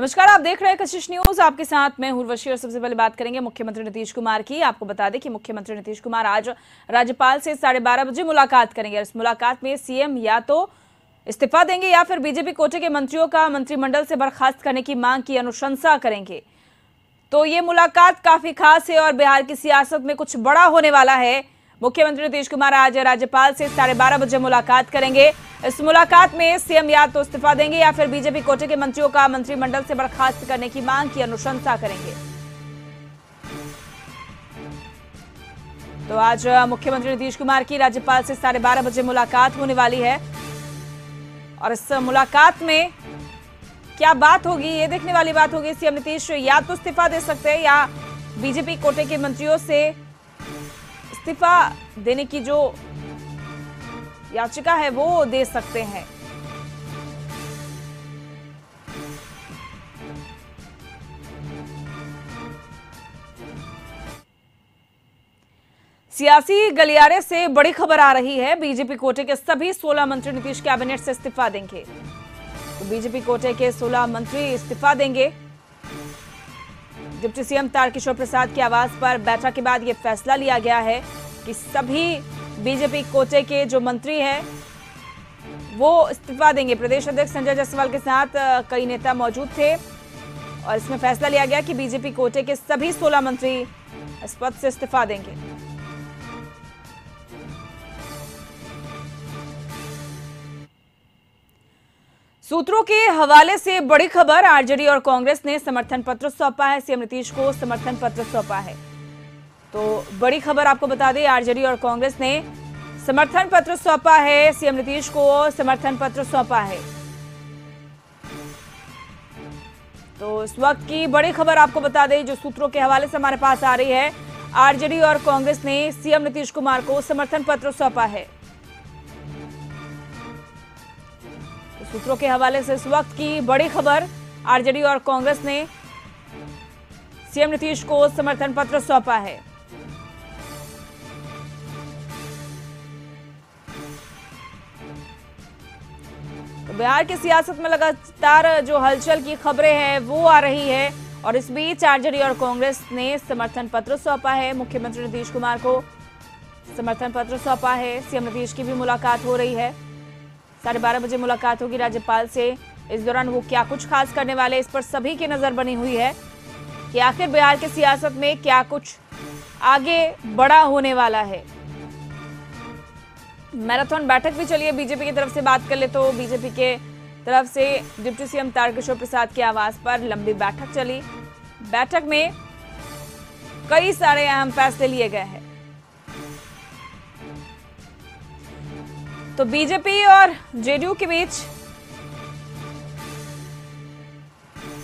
नमस्कार, आप देख रहे हैं कशिश न्यूज। आपके साथ मैं उर्वशी और सबसे पहले बात करेंगे मुख्यमंत्री नीतीश कुमार की। आपको बता दें कि मुख्यमंत्री नीतीश कुमार आज राज्यपाल से 12:30 बजे मुलाकात करेंगे। इस मुलाकात में सीएम या तो इस्तीफा देंगे या फिर बीजेपी कोटे के मंत्रियों का मंत्रिमंडल से बर्खास्त करने की मांग की अनुशंसा करेंगे। तो ये मुलाकात काफी खास है और बिहार की सियासत में कुछ बड़ा होने वाला है। मुख्यमंत्री नीतीश कुमार आज राज्यपाल से 12:30 बजे मुलाकात करेंगे। इस मुलाकात में सीएम या तो इस्तीफा देंगे या फिर बीजेपी कोटे के मंत्रियों का मंत्रिमंडल से बर्खास्त करने की मांग की अनुशंसा करेंगे। तो आज मुख्यमंत्री नीतीश कुमार की राज्यपाल से 12:30 बजे मुलाकात होने वाली है और इस मुलाकात में क्या बात होगी, ये देखने वाली बात होगी। सीएम नीतीश या तो इस्तीफा दे सकते हैं या बीजेपी कोटे के मंत्रियों से इस्तीफा देने की जो याचिका है वो दे सकते हैं। सियासी गलियारे से बड़ी खबर आ रही है। बीजेपी कोटे के सभी 16 मंत्री नीतीश कैबिनेट से इस्तीफा देंगे। तो बीजेपी कोटे के 16 मंत्री इस्तीफा देंगे। डिप्टी सीएम तारकिशोर प्रसाद के आवास पर बैठक के बाद यह फैसला लिया गया है कि सभी बीजेपी कोटे के जो मंत्री हैं वो इस्तीफा देंगे। प्रदेश अध्यक्ष संजय जायसवाल के साथ कई नेता मौजूद थे और इसमें फैसला लिया गया कि बीजेपी कोटे के सभी 16 मंत्री इस पद से इस्तीफा देंगे। सूत्रों के हवाले से बड़ी खबर, आरजेडी और कांग्रेस ने समर्थन पत्र सौंपा है। सीएम नीतीश को समर्थन पत्र सौंपा है। तो बड़ी खबर आपको बता दें, आरजेडी और कांग्रेस ने समर्थन पत्र सौंपा है। सीएम नीतीश को समर्थन पत्र सौंपा है। तो इस वक्त की बड़ी खबर आपको बता दें, जो सूत्रों के हवाले से हमारे पास आ रही है, आरजेडी और कांग्रेस ने सीएम नीतीश कुमार को समर्थन पत्र सौंपा है। तो सूत्रों के हवाले से इस वक्त की बड़ी खबर, आरजेडी और कांग्रेस ने सीएम नीतीश को समर्थन पत्र सौंपा है। बिहार की सियासत में लगातार जो हलचल की खबरें हैं वो आ रही है और इस बीच आरजेडी और कांग्रेस ने समर्थन पत्र सौंपा है। मुख्यमंत्री नीतीश कुमार को समर्थन पत्र सौंपा है। सीएम नीतीश की भी मुलाकात हो रही है। 12:30 बजे मुलाकात होगी राज्यपाल से। इस दौरान वो क्या कुछ खास करने वाले, इस पर सभी की नजर बनी हुई है कि आखिर बिहार की सियासत में क्या कुछ आगे बड़ा होने वाला है। मैराथन बैठक भी चलिए बीजेपी की तरफ से बात कर ले तो बीजेपी के तरफ से डिप्टी सीएम तारकिशोर प्रसाद के आवास पर लंबी बैठक चली। बैठक में कई सारे अहम फैसले लिए गए हैं। तो बीजेपी और जेडीयू के बीच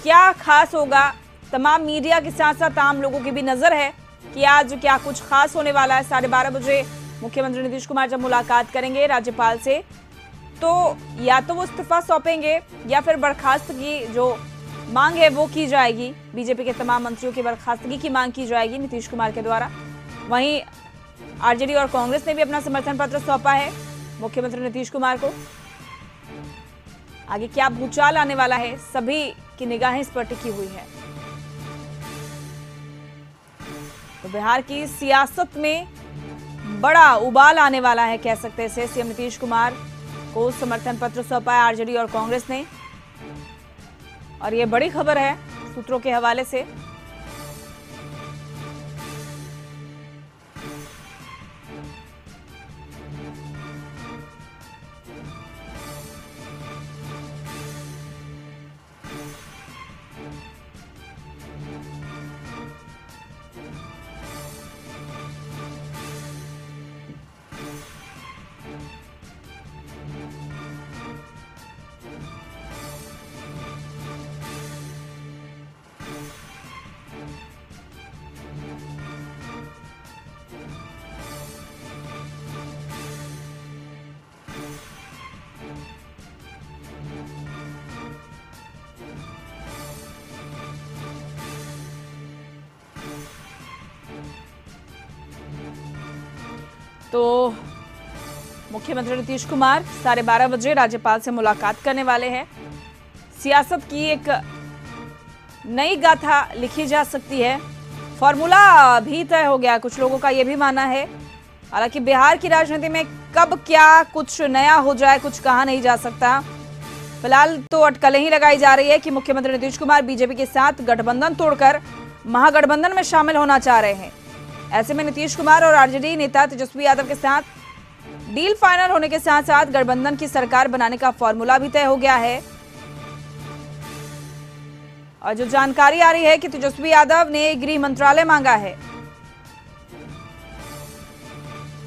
क्या खास होगा, तमाम मीडिया के साथ साथ आम लोगों की भी नजर है कि आज क्या कुछ खास होने वाला है। 12:30 बजे मुख्यमंत्री नीतीश कुमार जब मुलाकात करेंगे राज्यपाल से, तो या तो वो इस्तीफा सौंपेंगे या फिर बर्खास्त की जो मांग है वो की जाएगी। बीजेपी के तमाम मंत्रियों की बर्खास्तगी की मांग की जाएगी नीतीश कुमार के द्वारा। वहीं आरजेडी और कांग्रेस ने भी अपना समर्थन पत्र सौंपा है मुख्यमंत्री नीतीश कुमार को। आगे क्या भूचाल आने वाला है, सभी की निगाहें इस पर टिकी हुई है। तो बिहार की सियासत में बड़ा उबाल आने वाला है, कह सकते हैं। सीएम नीतीश कुमार को समर्थन पत्र सौंपा है आरजेडी और कांग्रेस ने और ये बड़ी खबर है सूत्रों के हवाले से। तो मुख्यमंत्री नीतीश कुमार 12:30 बजे राज्यपाल से मुलाकात करने वाले हैं। सियासत की एक नई गाथा लिखी जा सकती है। फॉर्मूला भी तय हो गया, कुछ लोगों का यह भी मानना है। हालांकि बिहार की राजनीति में कब क्या कुछ नया हो जाए कुछ कहा नहीं जा सकता। फिलहाल तो अटकलें ही लगाई जा रही है कि मुख्यमंत्री नीतीश कुमार बीजेपी के साथ गठबंधन तोड़कर महागठबंधन में शामिल होना चाह रहे हैं। ऐसे में नीतीश कुमार और आरजेडी नेता तेजस्वी यादव के साथ डील फाइनल होने के साथ साथ गठबंधन की सरकार बनाने का फॉर्मूला भी तय हो गया है। और जो जानकारी आ रही है कि तेजस्वी यादव ने गृह मंत्रालय मांगा है,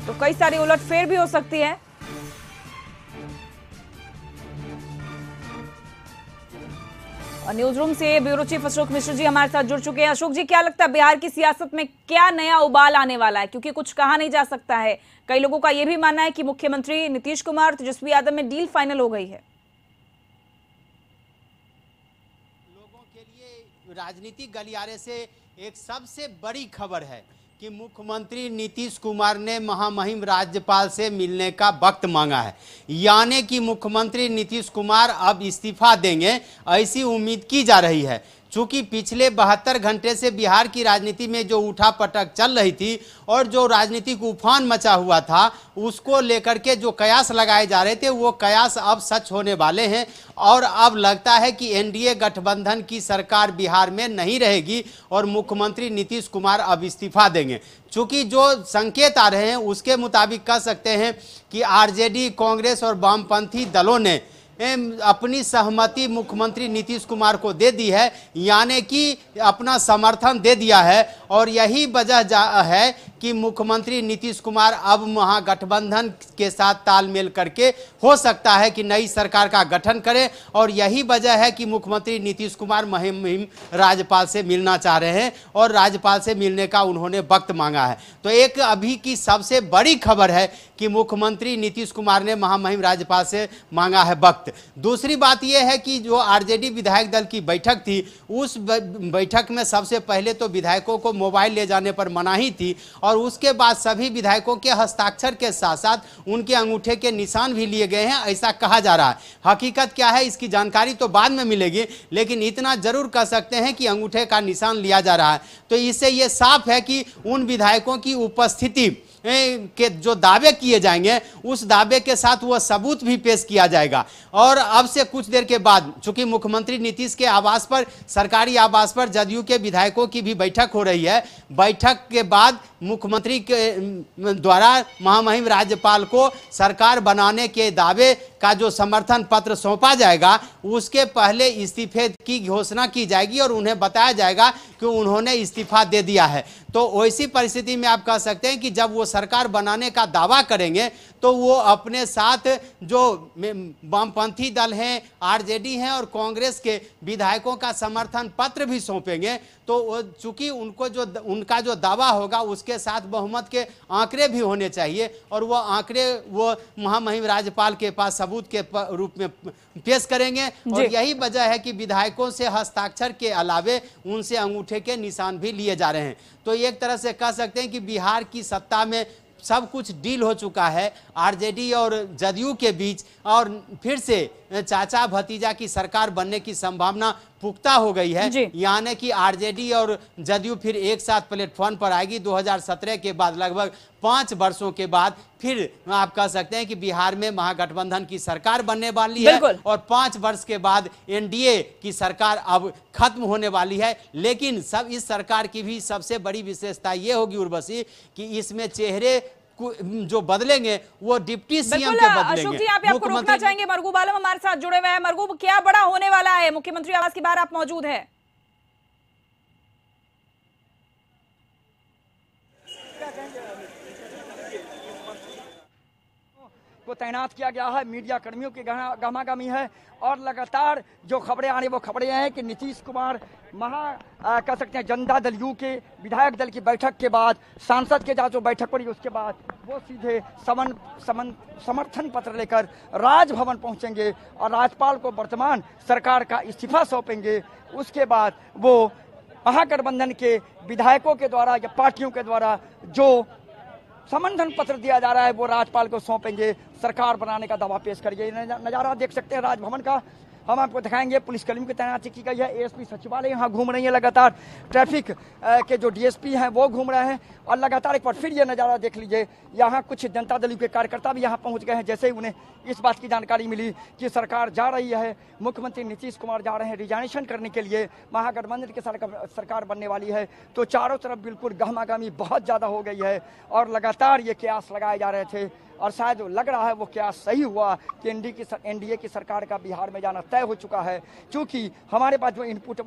तो कई सारी उलटफेर भी हो सकती है। और न्यूज रूम से ब्यूरो चीफ अशोक मिश्र जी हमारे साथ जुड़ चुके हैं। अशोक जी, क्या लगता है बिहार की सियासत में क्या नया उबाल आने वाला है? क्योंकि कुछ कहा नहीं जा सकता है। कई लोगों का यह भी मानना है कि मुख्यमंत्री नीतीश कुमार तेजस्वी यादव में डील फाइनल हो गई है। लोगों के लिए राजनीतिक गलियारे से एक सबसे बड़ी खबर है कि मुख्यमंत्री नीतीश कुमार ने महामहिम राज्यपाल से मिलने का वक्त मांगा है। यानी कि मुख्यमंत्री नीतीश कुमार अब इस्तीफा देंगे, ऐसी उम्मीद की जा रही है। चूंकि पिछले 72 घंटे से बिहार की राजनीति में जो उठापटक चल रही थी और जो राजनीतिक उफान मचा हुआ था, उसको लेकर के जो कयास लगाए जा रहे थे वो कयास अब सच होने वाले हैं। और अब लगता है कि एनडीए गठबंधन की सरकार बिहार में नहीं रहेगी और मुख्यमंत्री नीतीश कुमार अब इस्तीफा देंगे। चूंकि जो संकेत आ रहे हैं उसके मुताबिक कह सकते हैं कि आरजेडी, कांग्रेस और वामपंथी दलों ने अपनी सहमति मुख्यमंत्री नीतीश कुमार को दे दी है, यानी कि अपना समर्थन दे दिया है। और यही वजह है कि मुख्यमंत्री नीतीश कुमार अब महागठबंधन के साथ तालमेल करके हो सकता है कि नई सरकार का गठन करें। और यही वजह है कि मुख्यमंत्री नीतीश कुमार मुहिम राज्यपाल से मिलना चाह रहे हैं और राज्यपाल से मिलने का उन्होंने वक्त मांगा है। तो एक अभी की सबसे बड़ी खबर है कि मुख्यमंत्री नीतीश कुमार ने महामहिम राज्यपाल से मांगा है वक्त। दूसरी बात यह है कि जो आरजेडी विधायक दल की बैठक थी, उस बैठक में सबसे पहले तो विधायकों को मोबाइल ले जाने पर मनाही थी और उसके बाद सभी विधायकों के हस्ताक्षर के साथ साथ उनके अंगूठे के निशान भी लिए गए हैं, ऐसा कहा जा रहा है। हकीकत क्या है इसकी जानकारी तो बाद में मिलेगी, लेकिन इतना जरूर कह सकते हैं कि अंगूठे का निशान लिया जा रहा है। तो इससे यह साफ है कि उन विधायकों की उपस्थिति के जो दावे किए जाएंगे उस दावे के साथ वह सबूत भी पेश किया जाएगा। और अब से कुछ देर के बाद चूंकि मुख्यमंत्री नीतीश के आवास पर, सरकारी आवास पर जदयू के विधायकों की भी बैठक हो रही है। बैठक के बाद मुख्यमंत्री के द्वारा महामहिम राज्यपाल को सरकार बनाने के दावे का जो समर्थन पत्र सौंपा जाएगा, उसके पहले इस्तीफे की घोषणा की जाएगी और उन्हें बताया जाएगा कि उन्होंने इस्तीफा दे दिया है। तो वैसी परिस्थिति में आप कह सकते हैं कि जब वो सरकार बनाने का दावा करेंगे तो वो अपने साथ जो वामपंथी दल हैं, आरजेडी हैं और कांग्रेस के विधायकों का समर्थन पत्र भी सौंपेंगे। तो चूंकि उनका जो दावा होगा उसके साथ बहुमत के आंकड़े भी होने चाहिए और वो आंकड़े वो महामहिम राज्यपाल के पास सबूत के रूप में पेश करेंगे। और यही वजह है कि विधायकों से हस्ताक्षर के अलावे उनसे अंगूठे के निशान भी लिए जा रहे हैं। तो एक तरह से कह सकते हैं कि बिहार की सत्ता में सब कुछ डील हो चुका है आरजेडी और जदयू के बीच, और फिर से चाचा भतीजा की सरकार बनने की संभावना पुख्ता हो गई है। यानी कि आरजेडी और जदयू फिर एक साथ प्लेटफॉर्म पर आएगी। 2017 के बाद लगभग 5 वर्षों के बाद फिर आप कह सकते हैं कि बिहार में महागठबंधन की सरकार बनने वाली है और 5 वर्ष के बाद एनडीए की सरकार अब खत्म होने वाली है। लेकिन इस सरकार की भी सबसे बड़ी विशेषता ये होगी उर्वशी कि इसमें चेहरे जो बदलेंगे वो डिप्टी सीएम के बदलेंगे। अशोक जी, आप आपको रोकना चाहेंगे, मरगूब आलम हमारे साथ जुड़े हुए हैं। मरगूब, क्या बड़ा होने वाला है? मुख्यमंत्री आवास के बाहर आप मौजूद हैं। को तैनात किया गया है, मीडिया कर्मियों की गहमागहमी है और लगातार जो खबरें आ रही वो खबरें हैं कि नीतीश कुमार कह सकते हैं जनता दल यू के विधायक दल की बैठक के बाद, सांसद के जो बैठक पड़ी उसके बाद वो सीधे समर्थन पत्र लेकर राजभवन पहुंचेंगे और राज्यपाल को वर्तमान सरकार का इस्तीफा सौंपेंगे। उसके बाद वो महागठबंधन के विधायकों के द्वारा या पार्टियों के द्वारा जो समर्थन पत्र दिया जा रहा है वो राज्यपाल को सौंपेंगे, सरकार बनाने का दावा पेश करेंगे। नज़ारा देख सकते हैं राजभवन का, हम आपको दिखाएंगे पुलिसकर्मियों की तैनाती की गई है। एएसपी सचिवालय यहाँ घूम रही है, लगातार ट्रैफिक के जो डीएसपी हैं वो घूम रहे हैं और लगातार एक बार फिर ये नज़ारा देख लीजिए, यहाँ कुछ जनता दल के कार्यकर्ता भी यहाँ पहुँच गए हैं। जैसे ही उन्हें इस बात की जानकारी मिली कि सरकार जा रही है, मुख्यमंत्री नीतीश कुमार जा रहे हैं रिजाइनेशन करने के लिए, महागठबंधन की सरकार बनने वाली है, तो चारों तरफ बिल्कुल गहमागहमी बहुत ज़्यादा हो गई है और लगातार ये कयास लगाए जा रहे थे और शायद लग रहा है वो कयास सही हुआ कि एनडीए की सरकार का बिहार में जाना तय हो चुका है। क्योंकि हमारे पास जो इनपुट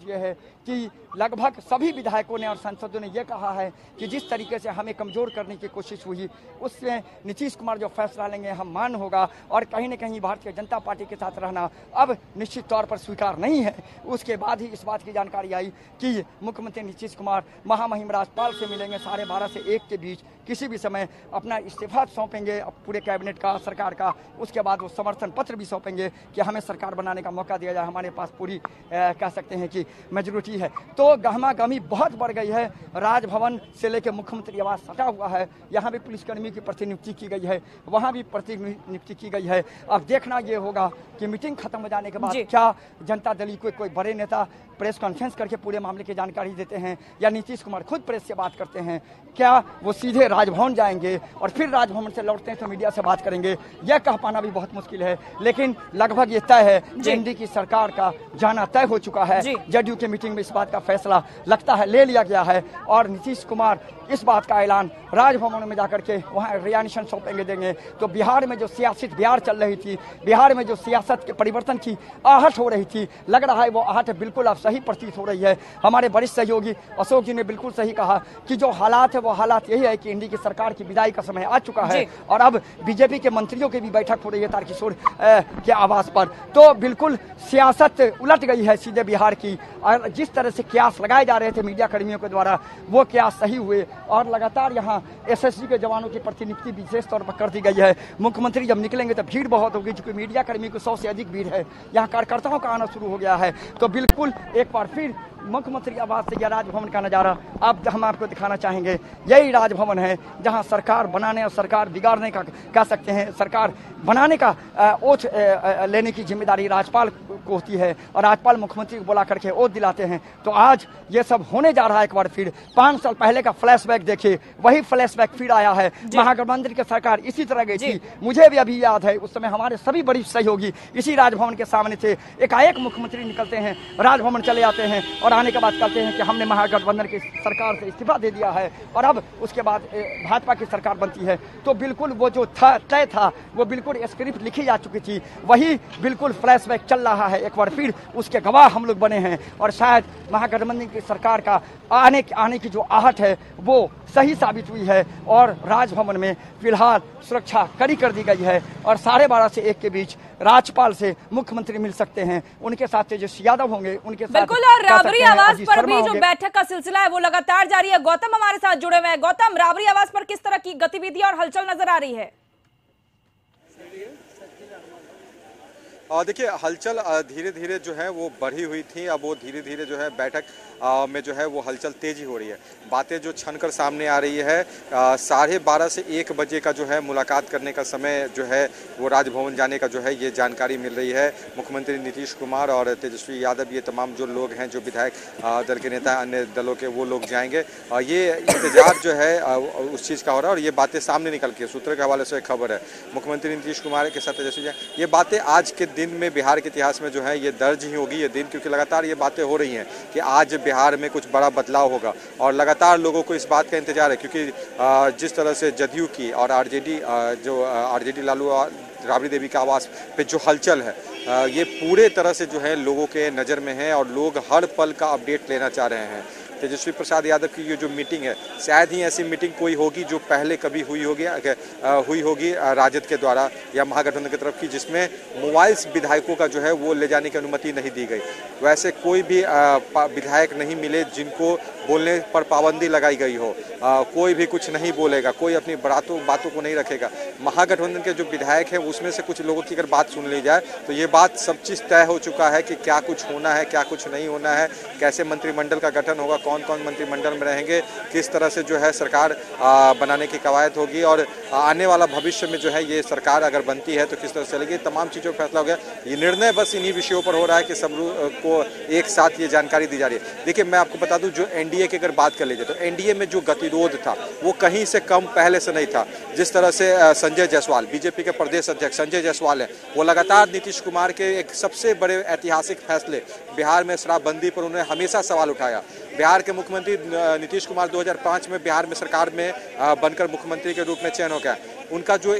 ये है कि लगभग सभी विधायकों ने और सांसदों ने ये कहा है कि जिस तरीके से हमें कमज़ोर करने की कोशिश हुई उससे नीतीश कुमार जो फैसला लेंगे हम मान होगा और कहीं न कहीं भारतीय जनता पार्टी के साथ रहना अब निश्चित तौर पर स्वीकार नहीं है। उसके बाद ही इस बात की जानकारी आई कि मुख्यमंत्री नीतीश कुमार महामहिम राज्यपाल से मिलेंगे 12:30 से 1 के बीच, किसी भी समय अपना इस्तीफा सौंपेंगे पूरे कैबिनेट का, सरकार का। उसके बाद वो समर्थन पत्र भी सौंपेंगे कि हमें सरकार बनाने का मौका दिया जाए, हमारे पास पूरी कह सकते हैं कि मेजोरिटी है। तो गहमागहमी बहुत बढ़ गई है, राजभवन से लेकर मुख्यमंत्री आवास सटा हुआ है। यहाँ भी पुलिसकर्मी की प्रतिनियुक्ति की गई है, वहाँ भी प्रतिनियुक्ति की गई है। अब देखना ये होगा कि मीटिंग खत्म हो जाने के बाद क्या जनता दल को कोई बड़े नेता प्रेस कॉन्फ्रेंस करके पूरे मामले की जानकारी देते हैं या नीतीश कुमार खुद प्रेस से बात करते हैं, क्या वो सीधे राजभवन जाएंगे और फिर राजभवन से लौटते हैं तो मीडिया से बात करेंगे, यह कह पाना भी बहुत मुश्किल है। लेकिन लगभग ये तय है कि एनडीए की सरकार का जाना तय हो चुका है। जदयू की मीटिंग में इस बात का फैसला लगता है ले लिया गया है और नीतीश कुमार इस बात का ऐलान राजभवन में जाकर के वहाँ रिजाइनेशन सौंपेंगे देंगे। तो बिहार में जो सियासत बिहार चल रही थी, बिहार में जो सियासत के परिवर्तन की आहट हो रही थी, लग रहा है वो आहट बिल्कुल अब सही प्रतीत हो रही है। हमारे वरिष्ठ सहयोगी अशोक जी ने बिल्कुल सही कहा कि जो हालात है वो हालात यही है कि एनडीए की सरकार की विदाई का समय आ चुका है और अब बीजेपी के मंत्रियों की भी बैठक हो रही है तारकिशोर के आवास पर। तो बिल्कुल सियासत उलट गई है सीधे बिहार की और जिस तरह से कयास लगाए जा रहे थे मीडिया कर्मियों के द्वारा वो कयास सही हुए और लगातार यहाँ एसएसजी के जवानों की प्रतिनियुक्ति विशेष तौर पर कर दी गई है। मुख्यमंत्री जब निकलेंगे तो भीड़ बहुत होगी, क्योंकि मीडिया कर्मी को 100 से अधिक भीड़ है, यहाँ कार्यकर्ताओं का आना शुरू हो गया है। तो बिल्कुल एक बार फिर मुख्यमंत्री आवास से यह राजभवन का नज़ारा अब हम आपको दिखाना चाहेंगे। यही राजभवन है जहां सरकार बनाने और सरकार बिगाड़ने का कह सकते हैं, सरकार बनाने का ओथ लेने की जिम्मेदारी राज्यपाल को होती है और राज्यपाल मुख्यमंत्री को बुला करके ओथ दिलाते हैं। तो आज ये सब होने जा रहा है। एक बार फिर 5 साल पहले का फ्लैशबैक देखिए, वही फ्लैशबैक फिर आया है। महागठबंधन की सरकार इसी तरह गई थी, मुझे भी अभी याद है उस समय हमारे सभी बड़ी सहयोगी इसी राजभवन के सामने थे। एकाएक मुख्यमंत्री निकलते हैं, राजभवन चले जाते हैं और आने के बाद कहते हैं कि हमने महागठबंधन की सरकार से इस्तीफा दे दिया है और अब उसके बाद भाजपा की सरकार बनती है। तो बिल्कुल वो जो तय था वो बिल्कुल स्क्रिप्ट लिखी जा चुकी थी, वही बिल्कुल फ्लैशबैक चल रहा है। एक बार फिर उसके गवाह हम लोग बने हैं और शायद महागठबंधन की सरकार का आने की जो आहट है वो सही साबित हुई है और राजभवन में फिलहाल सुरक्षा कड़ी कर दी गई है और 12:30 से 1 के बीच राज्यपाल से मुख्यमंत्री मिल सकते हैं। उनके साथ तेजस्वी यादव होंगे, उनके साथ बिल्कुल। और राबरी आवास पर भी जो बैठक का सिलसिला है वो लगातार जारी है। गौतम हमारे साथ जुड़े हुए हैं। गौतम, राबरी आवास पर किस तरह की गतिविधि और हलचल नजर आ रही है? देखिए, हलचल धीरे धीरे जो है वो बढ़ी हुई थी, अब वो धीरे धीरे जो है बैठक में जो है वो हलचल तेजी हो रही है। बातें जो छनकर सामने आ रही है, 12:30 से 1 बजे का जो है मुलाकात करने का समय जो है वो राजभवन जाने का जो है ये जानकारी मिल रही है। मुख्यमंत्री नीतीश कुमार और तेजस्वी यादव, ये तमाम जो लोग हैं, जो विधायक दल के नेता, अन्य दलों के, वो लोग जाएंगे। ये इंतजार जो है उस चीज़ का हो रहा है और ये बातें सामने निकल के सूत्रों के हवाले से खबर है। मुख्यमंत्री नीतीश कुमार के साथ तेजस्वी, ये बातें आज के दिन में बिहार के इतिहास में जो है ये दर्ज ही होगी ये दिन, क्योंकि लगातार ये बातें हो रही हैं कि आज बिहार में कुछ बड़ा बदलाव होगा और लगातार लोगों को इस बात का इंतजार है। क्योंकि जिस तरह से जदयू की और आरजेडी लालू राबड़ी देवी का आवास पे जो हलचल है, ये पूरे तरह से जो है लोगों के नज़र में है और लोग हर पल का अपडेट लेना चाह रहे हैं। तेजस्वी प्रसाद यादव की ये जो मीटिंग है, शायद ही ऐसी मीटिंग कोई होगी जो पहले कभी हुई होगी राजद के द्वारा या महागठबंधन की तरफ की, जिसमें मोबाइल्स विधायकों का जो है वो ले जाने की अनुमति नहीं दी गई। वैसे कोई भी विधायक नहीं मिले जिनको बोलने पर पाबंदी लगाई गई हो। कोई भी कुछ नहीं बोलेगा, कोई अपनी बातों को नहीं रखेगा। महागठबंधन के जो विधायक हैं उसमें से कुछ लोगों की अगर बात सुन ली जाए तो ये बात सब चीज़ तय हो चुका है कि क्या कुछ होना है, क्या कुछ नहीं होना है, कैसे मंत्रिमंडल का गठन होगा, कौन कौन मंत्रिमंडल में रहेंगे, किस तरह से जो है सरकार बनाने की कवायद होगी और आने वाला भविष्य में जो है ये सरकार अगर बनती है तो किस तरह से चलेगी, तमाम चीज़ों पर फैसला हो गया। ये निर्णय बस इन्हीं विषयों पर हो रहा है कि सब को एक साथ ये जानकारी दी जा रही है। देखिए, मैं आपको बता दूं, जो एनडीए की अगर बात कर लीजिए तो एनडीए में जो गतिरोध था वो कहीं से कम पहले से नहीं था। जिस तरह से संजय जायसवाल, बीजेपी के प्रदेश अध्यक्ष संजय जायसवाल है, वो लगातार नीतीश कुमार के एक सबसे बड़े ऐतिहासिक फैसले बिहार में शराबबंदी पर उन्होंने हमेशा सवाल उठाया। बिहार के मुख्यमंत्री नीतीश कुमार 2005 में बिहार में सरकार में बनकर मुख्यमंत्री के रूप में चयन हो गया। उनका जो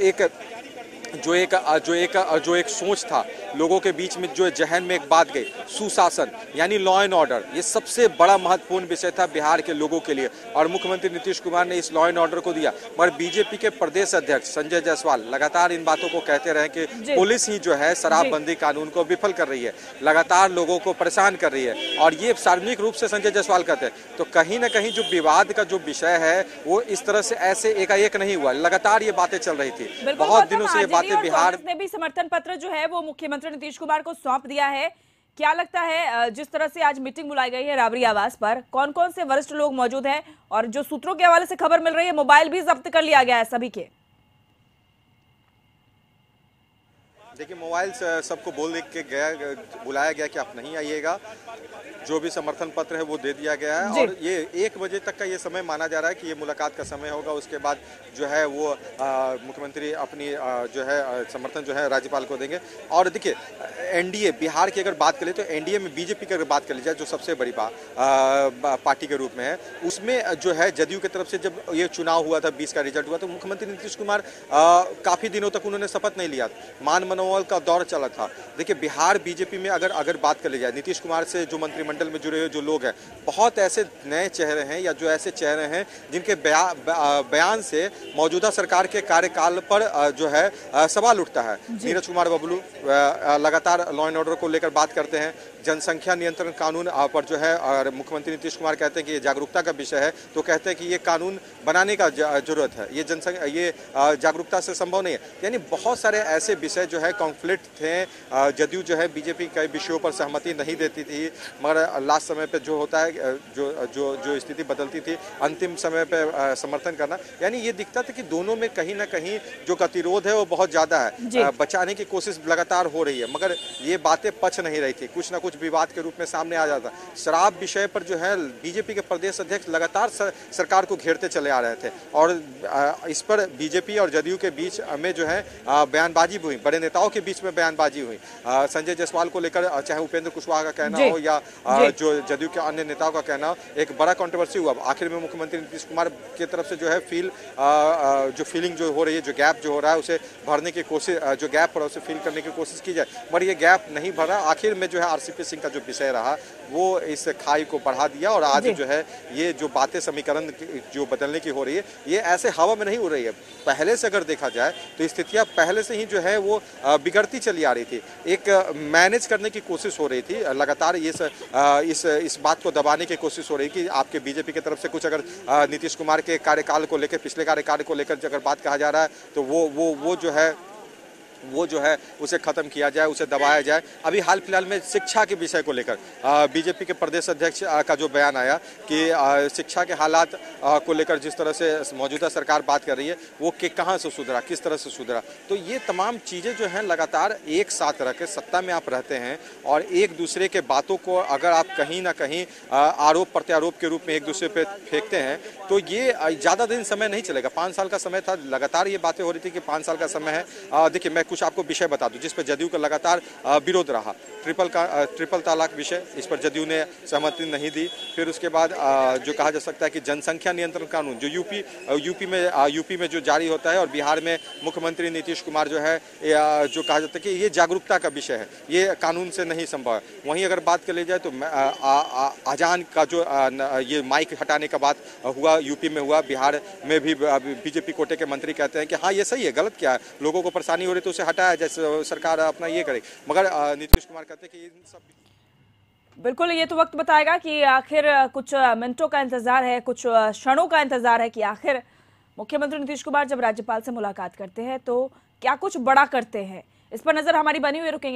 एक सोच था, लोगों के बीच में जो जहन में एक बात गई, सुशासन यानी लॉ एंड ऑर्डर, ये सबसे बड़ा महत्वपूर्ण विषय था बिहार के लोगों के लिए और मुख्यमंत्री नीतीश कुमार ने इस लॉ एंड ऑर्डर को दिया। मगर बीजेपी के प्रदेश अध्यक्ष संजय जायसवाल लगातार इन बातों को कहते रहे कि पुलिस ही जो है शराबबंदी कानून को विफल कर रही है, लगातार लोगों को परेशान कर रही है और ये सार्वजनिक रूप से संजय जायसवाल कहते हैं। तो कहीं ना कहीं जो विवाद का जो विषय है वो इस तरह से ऐसे एकाएक नहीं हुआ, लगातार ये बातें चल रही थी, बहुत दिनों से ये बातें बिहार ने भी समर्थन पत्र जो है वो मुख्यमंत्री नीतीश कुमार को सौंप दिया है। क्या लगता है, जिस तरह से आज मीटिंग बुलाई गई है राबड़ी आवास पर, कौन कौन से वरिष्ठ लोग मौजूद हैं और जो सूत्रों के हवाले से खबर मिल रही है मोबाइल भी जब्त कर लिया गया है सभी के? देखिए, मोबाइल सबको बोल के बुलाया गया कि आप नहीं आइएगा, जो भी समर्थन पत्र है वो दे दिया गया है और ये 1 बजे तक का ये समय माना जा रहा है कि ये मुलाकात का समय होगा। उसके बाद जो है वो मुख्यमंत्री अपनी जो है समर्थन जो है राज्यपाल को देंगे। और देखिए, एनडीए बिहार की अगर बात करें तो एनडीए में बीजेपी की अगर बात कर ली जाए, जो सबसे बड़ी पार्टी के रूप में है, उसमें जो है जदयू की तरफ से जब ये चुनाव हुआ था, 20 का रिजल्ट हुआ, तो मुख्यमंत्री नीतीश कुमार काफ़ी दिनों तक उन्होंने शपथ नहीं लिया, मान मनोबल का दौर चला था। देखिए, बिहार बीजेपी में अगर बात कर ली जाए, नीतीश कुमार से जो मंत्रिमंडल में जुड़े हुए जो लोग हैं, बहुत ऐसे नए चेहरे हैं या जो ऐसे चेहरे हैं जिनके बयान से मौजूदा सरकार के कार्यकाल पर जो है सवाल उठता है। नीरज कुमार बबलू लगातार लॉ एंड ऑर्डर को लेकर बात करते हैं, जनसंख्या नियंत्रण कानून पर जो है, और मुख्यमंत्री नीतीश कुमार कहते हैं कि ये जागरूकता का विषय है, तो कहते हैं कि ये कानून बनाने का जरूरत है, ये जागरूकता से संभव नहीं है। यानी बहुत सारे ऐसे विषय जो है कॉन्फ्लिक्ट थे। जदयू जो है बीजेपी कई विषयों पर सहमति नहीं देती थी, मगर लास्ट समय पे जो होता है, जो स्थिति बदलती थी, अंतिम समय पे समर्थन करना, यानी ये दिखता था कि दोनों में कहीं ना कहीं जो गतिरोध है वो बहुत ज्यादा है। बचाने की कोशिश लगातार हो रही है, मगर ये बातें पच नहीं रही थी, कुछ ना कुछ विवाद के रूप में सामने आ जाता। शराब विषय पर जो है बीजेपी के प्रदेश अध्यक्ष लगातार सरकार को घेरते चले आ रहे थे और इस पर बीजेपी और जदयू के बीच में जो है बयानबाजी हुई, बड़े नेताओं के बीच में बयानबाजी हुई। संजय जायसवाल को लेकर चाहे उपेंद्र कुशवाहा का कहना हो या जो जदयू के अन्य नेताओं का कहना हो, एक बड़ा कंट्रोवर्सी हुआ। आखिर में मुख्यमंत्री नीतीश कुमार की तरफ से जो है जो फीलिंग जो हो रही है, जो गैप जो हो रहा है, उसे भरने की कोशिश, जो गैप हो रहा है उसे फिल करने की कोशिश की जाए, मगर ये गैप नहीं भरा। आखिर में जो है आरसीपी सिंह का जो विषय रहा वो इस खाई को बढ़ा दिया और आज जो है ये जो बातें समीकरण जो बदलने की हो रही है, ये ऐसे हवा में नहीं हो रही है। पहले से अगर देखा जाए तो स्थितियां पहले से ही जो है वो बिगड़ती चली आ रही थी, एक मैनेज करने की कोशिश हो रही थी, लगातार इस बात को दबाने की कोशिश हो रही कि आपके बीजेपी की तरफ से कुछ अगर नीतीश कुमार के कार्यकाल को लेकर, पिछले कार्यकाल को लेकर अगर बात कहा जा रहा है तो वो जो है उसे खत्म किया जाए, उसे दबाया जाए। अभी हाल फिलहाल में शिक्षा के विषय को लेकर बीजेपी के प्रदेश अध्यक्ष का जो बयान आया कि शिक्षा के हालात को लेकर जिस तरह से मौजूदा सरकार बात कर रही है वो कि कहाँ से सुधरा, किस तरह से सुधरा, तो ये तमाम चीज़ें जो हैं लगातार एक साथ रख के सत्ता में आप रहते हैं और एक दूसरे के बातों को अगर आप कहीं ना कहीं आरोप प्रत्यारोप के रूप में एक दूसरे पे फेंकते हैं तो ये ज़्यादा दिन समय नहीं चलेगा। 5 साल का समय था, लगातार ये बातें हो रही थी कि 5 साल का समय है। देखिए, मैं कुछ आपको विषय बता दूं जिस पर जदयू का लगातार विरोध रहा। ट्रिपल तलाक विषय, इस पर जदयू ने सहमति नहीं दी। फिर उसके बाद जो कहा जा सकता है कि जनसंख्या नियंत्रण कानून जो यूपी में जो जारी होता है और बिहार में मुख्यमंत्री नीतीश कुमार जो है जो कहा जाता है कि ये जागरूकता का विषय है, ये कानून से नहीं संभव है। वहीं अगर बात कर ली जाए तो अजान का जो ये माइक हटाने का बात हुआ, यूपी में हुआ, बिहार में भी बीजेपी कोटे के मंत्री कहते हैं कि हाँ ये सही है, गलत क्या है, लोगों को परेशानी हो रही तो उसे हटाया जैसे सरकार अपना ये करे, मगर नीतीश कुमार कहते हैं कि इन सब बिल्कुल ये तो वक्त बताएगा कि आखिर कुछ मिनटों का इंतजार है, कुछ क्षणों का इंतजार है कि आखिर मुख्यमंत्री नीतीश कुमार जब राज्यपाल से मुलाकात करते हैं तो क्या कुछ बड़ा करते हैं। इस पर नजर हमारी बनी हुई, रुकेंगे।